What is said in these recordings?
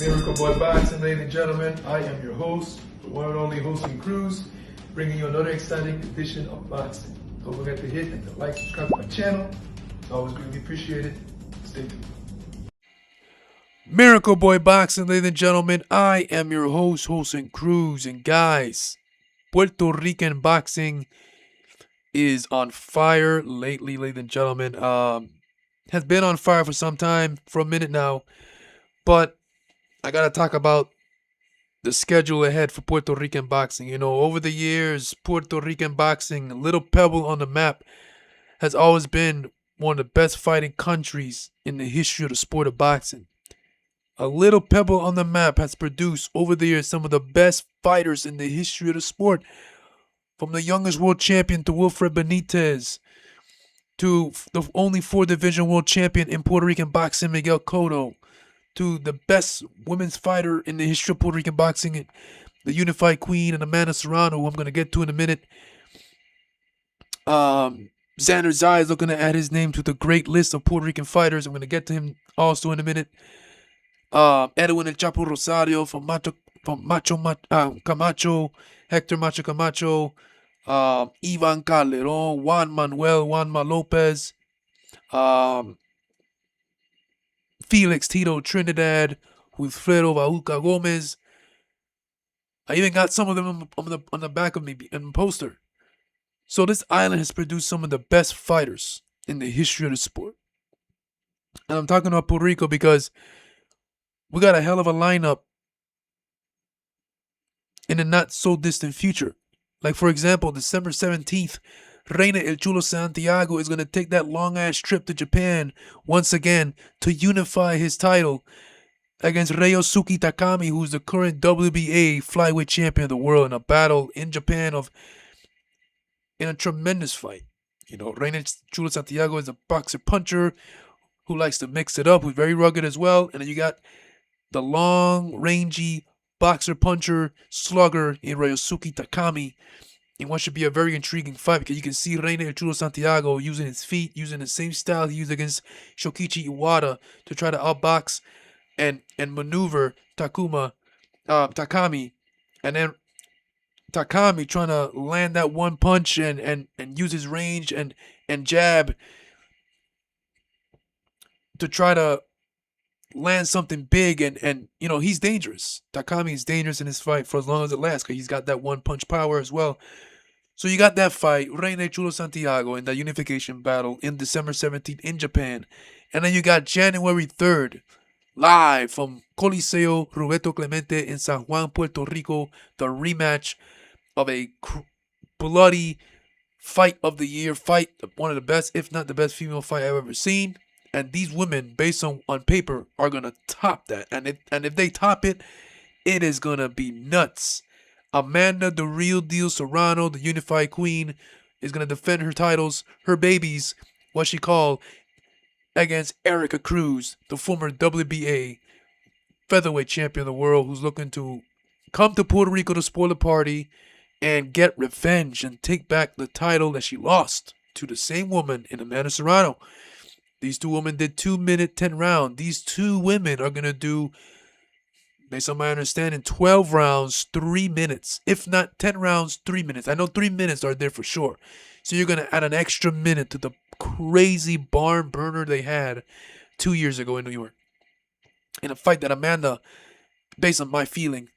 Miracle Boy Boxing, ladies and gentlemen. I am your host, the one and only Hosting Cruz, bringing you another exciting edition of boxing. Don't forget to hit and to like, subscribe to my channel. It's always greatly appreciated. Stay tuned. Miracle Boy Boxing, ladies and gentlemen. I am your host, Hosting Cruz, and guys, Puerto Rican boxing is on fire lately, ladies and gentlemen. Has been on fire for some time, for a minute now, but I gotta talk about the schedule ahead for Puerto Rican boxing. You know, over the years, Puerto Rican boxing, a little pebble on the map, has always been one of the best fighting countries in the history of the sport of boxing. A little pebble on the map has produced over the years some of the best fighters in the history of the sport. From the youngest world champion to Wilfred Benitez, to the only 4 division world champion in Puerto Rican boxing, Miguel Cotto, to the best women's fighter in the history of Puerto Rican boxing, the unified queen and Amanda Serrano, who I'm going to get to in a minute. Xander Zai is looking to add his name to the great list of Puerto Rican fighters. I'm going to get to him also in a minute. Edwin El Chapo Rosario from Camacho, Hector Macho Camacho, Ivan Calderon, Juan Manuel Lopez, Felix Tito Trinidad, Wilfredo Bauca Gomez. I even got some of them on the back of me in the poster. So this island has produced some of the best fighters in the history of the sport. And I'm talking about Puerto Rico because we got a hell of a lineup in the not so distant future. Like, for example, December 17th, Reina El Chulo Santiago is going to take that long ass trip to Japan once again to unify his title against Ryosuke Takami, who's the current WBA flyweight champion of the world, in a battle in Japan in a tremendous fight. You know, Reina El Chulo Santiago is a boxer puncher who likes to mix it up, who's very rugged as well. And then you got the long, rangy boxer puncher slugger in Ryosuke Takami in what should be a very intriguing fight, because you can see Reina El Chulo Santiago using his feet, using the same style he used against Shokichi Iwata to try to outbox and maneuver Takami, and then Takami trying to land that one punch and use his range and jab to try to land something big, and you know, he's dangerous. Takami is dangerous in this fight for as long as it lasts, because he's got that one punch power as well. So you got that fight, Reina Chulo Santiago, in that unification battle in December 17th in Japan. And then you got January 3rd, live from Coliseo Roberto Clemente in San Juan, Puerto Rico, the rematch of a bloody fight of the year fight, one of the best, if not the best female fight I've ever seen. And these women, based on paper, are going to top that. And if they top it, it is going to be nuts. Amanda, the real deal Serrano, the unified queen, is going to defend her titles, her babies, what she called, against Erica Cruz, the former WBA featherweight champion of the world, who's looking to come to Puerto Rico to spoil the party and get revenge and take back the title that she lost to the same woman in Amanda Serrano. These two women did 2-minute 10 rounds. These two women are going to do, based on my understanding, 12 rounds, 3 minutes. If not 10 rounds, 3 minutes. I know 3 minutes are there for sure. So you're going to add an extra minute to the crazy barn burner they had 2 years ago in New York. In a fight that Amanda, based on my feeling,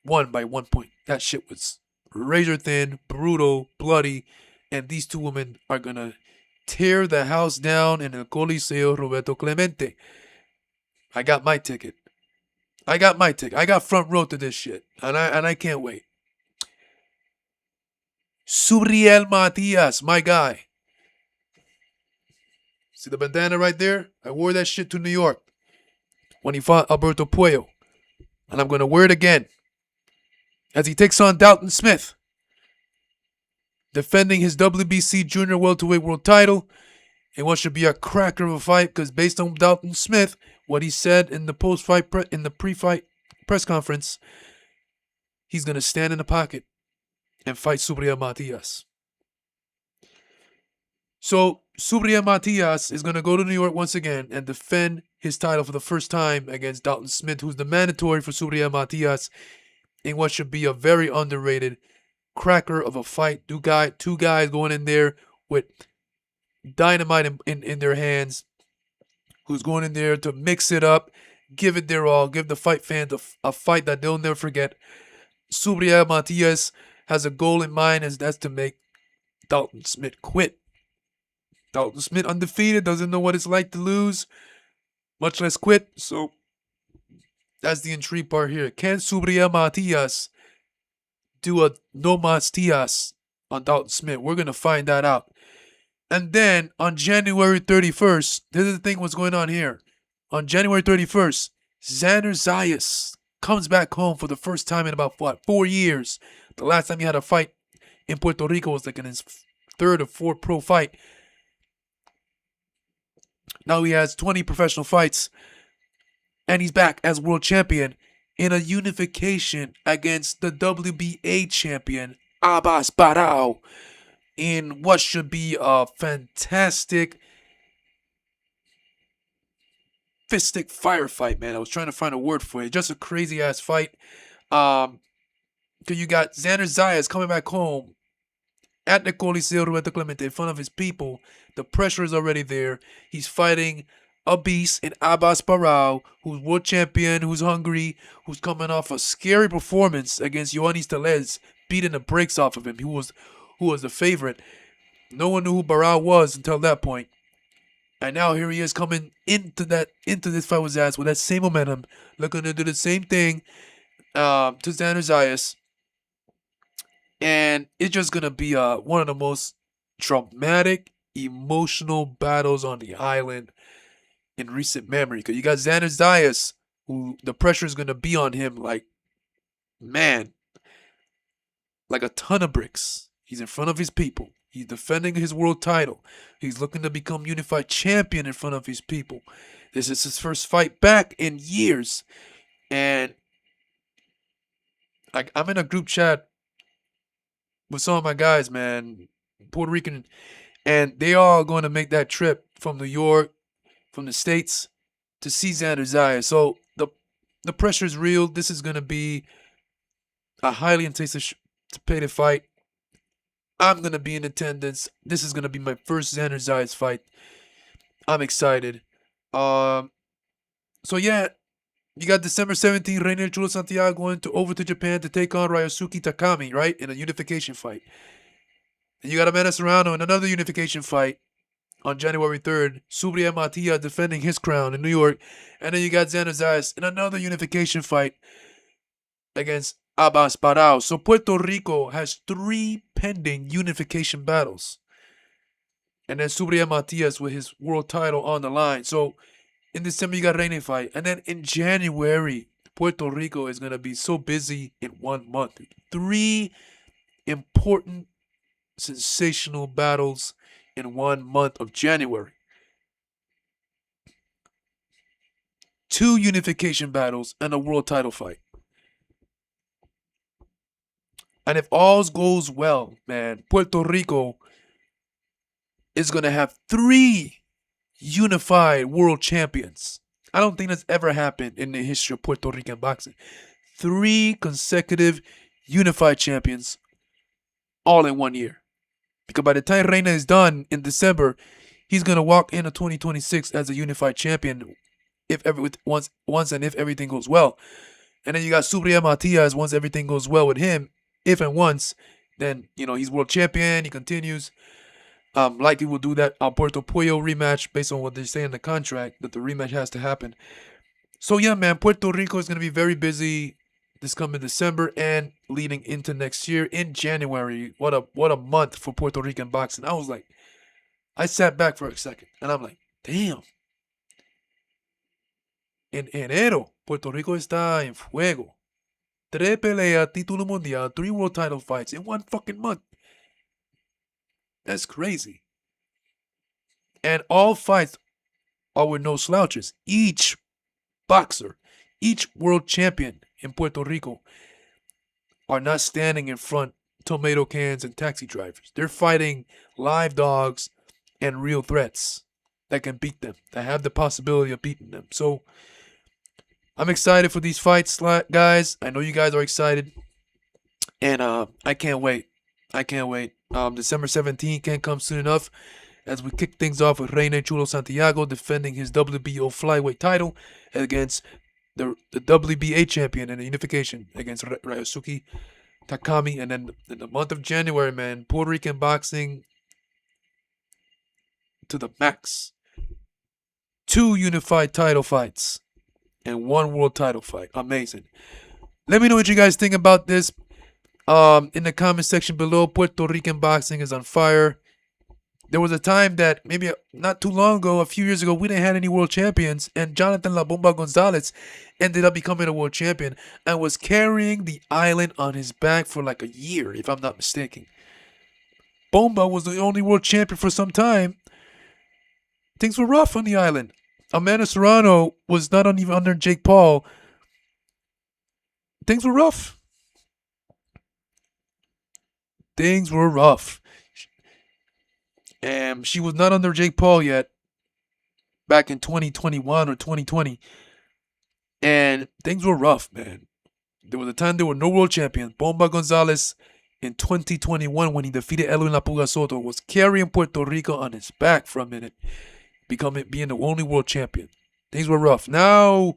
won by 1 point. That shit was razor thin, brutal, bloody. And these two women are going to tear the house down in the Coliseo Roberto Clemente. I got my ticket. I got front row to this shit. And I can't wait. Subriel Matias, my guy. See the bandana right there? I wore that shit to New York when he fought Alberto Puello. And I'm going to wear it again as he takes on Dalton Smith, defending his WBC Junior Welterweight World title in what should be a cracker of a fight, because based on Dalton Smith, what he said in the pre-fight press conference, he's going to stand in the pocket and fight Subriel Matias. So Subriel Matias is going to go to New York once again and defend his title for the first time against Dalton Smith, who's the mandatory for Subriel Matias in what should be a very underrated cracker of a fight. Two guys going in there with dynamite in their hands, who's going in there to mix it up, give it their all, give the fight fans a fight that they'll never forget. Subriel Matias has a goal in mind, and that's to make Dalton Smith quit. Dalton Smith undefeated, doesn't know what it's like to lose, much less quit. So that's the intrigue part here. Can Subriel Matias do a no mas tias on Dalton Smith? We're going to find that out. And then on January 31st, this is the thing what's going on here. On January 31st, Xander Zayas comes back home for the first time in about, 4 years. The last time he had a fight in Puerto Rico was like in his third or fourth pro fight. Now he has 20 professional fights, and he's back as world champion in a unification against the WBA champion, Abbas Barao, in what should be a fantastic fistic firefight, man. I was trying to find a word for it. Just a crazy-ass fight. So you got Xander Zayas coming back home at the Coliseo Roberto Clemente in front of his people. The pressure is already there. He's fighting a beast in Abbas Barao, who's world champion, who's hungry, who's coming off a scary performance against Ioannis Telez, beating the brakes off of him. Who was the favorite. No one knew who Barao was until that point. And now here he is coming into this fight with Zayas with that same momentum, looking to do the same thing to Xander Zayas. And it's just going to be one of the most dramatic, emotional battles on the island in recent memory. Because you got Xander Zayas, who the pressure is going to be on him like a ton of bricks. He's in front of his people. He's defending his world title. He's looking to become unified champion in front of his people. This is his first fight back in years. And I'm in a group chat with some of my guys, man, Puerto Rican, and they all going to make that trip from New York, from the States, to see Xander Zayas. So the pressure is real. This is going to be a highly anticipated fight. I'm going to be in attendance. This is going to be my first Xander Zayas fight. I'm excited. So yeah, you got December 17th, Reinier Chulo Santiago going over to Japan to take on Ryosuke Takami, right? In a unification fight. And you got Amanda Serrano in another unification fight on January 3rd. Subriel Matias defending his crown in New York. And then you got Xander Zayas in another unification fight against Abbas Barao. So Puerto Rico has 3 pending unification battles. And then Subriel Matias with his world title on the line. So in December, you got Reine fight. And then in January, Puerto Rico is going to be so busy in 1 month. 3 important, sensational battles in 1 month of January. 2 unification battles and a world title fight. And if all goes well, man, Puerto Rico is going to have 3 unified world champions. I don't think that's ever happened in the history of Puerto Rican boxing. 3 consecutive unified champions all in 1 year. Because by the time Reina is done in December, he's going to walk into 2026 as a unified champion if everything goes well. And then you got Subriel Matias once everything goes well with him. If and once, then, he's world champion. He continues. Likely will do that Puerto Puyo rematch based on what they say in the contract that the rematch has to happen. So yeah, man, Puerto Rico is going to be very busy this coming December and leading into next year in January. What a month for Puerto Rican boxing. I sat back for a second and I'm like, damn. En enero, Puerto Rico está en fuego. 3 peleas, título mundial, 3 world title fights in 1 fucking month. That's crazy. And all fights are with no slouches. Each boxer, each world champion in Puerto Rico are not standing in front tomato cans and taxi drivers. They're fighting live dogs and real threats that can beat them, that have the possibility of beating them. So I'm excited for these fights, guys. I know you guys are excited, and I can't wait. I can't wait. December 17th can't come soon enough as we kick things off with Reina Chulo Santiago defending his WBO flyweight title against the WBA champion in the unification against Ryosuke Takami. And then in the month of January, man, Puerto Rican boxing to the max. 2 unified title fights and 1 world title fight. Amazing. Let me know what you guys think about this. In the comment section below. Puerto Rican boxing is on fire. There was a time that maybe not too long ago, a few years ago, we didn't have any world champions, and Jonathan La Bomba Gonzalez ended up becoming a world champion and was carrying the island on his back for like a year, if I'm not mistaken. Bomba was the only world champion for some time. Things were rough on the island. Amanda Serrano was not even under Jake Paul. Things were rough. Things were rough. And she was not under Jake Paul yet back in 2021 or 2020. And things were rough, man. There was a time there were no world champions. Bomba Gonzalez in 2021 when he defeated Edwin La Puga Soto was carrying Puerto Rico on his back for a minute, being the only world champion. Things were rough. Now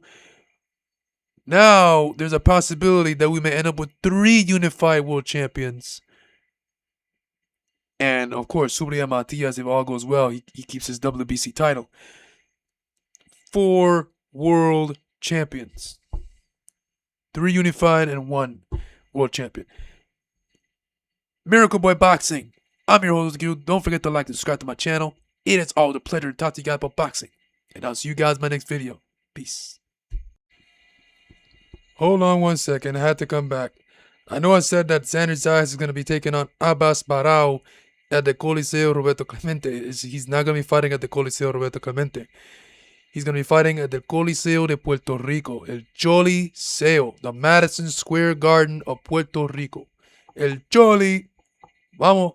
there's a possibility that we may end up with 3 unified world champions. And, of course, Subriya Matias, if all goes well, he keeps his WBC title. 4 world champions. 3 unified and 1 world champion. Miracle Boy Boxing. I'm your host, Gil. Don't forget to like and subscribe to my channel. It is always a pleasure to talk to you guys about boxing. And I'll see you guys in my next video. Peace. Hold on one second. I had to come back. I know I said that Xander Zayas is going to be taking on Abbas Barao at the Coliseo Roberto Clemente. He's not going to be fighting at the Coliseo Roberto Clemente. He's going to be fighting at the Coliseo de Puerto Rico. El Choliseo. The Madison Square Garden of Puerto Rico. El Choli. Vamos.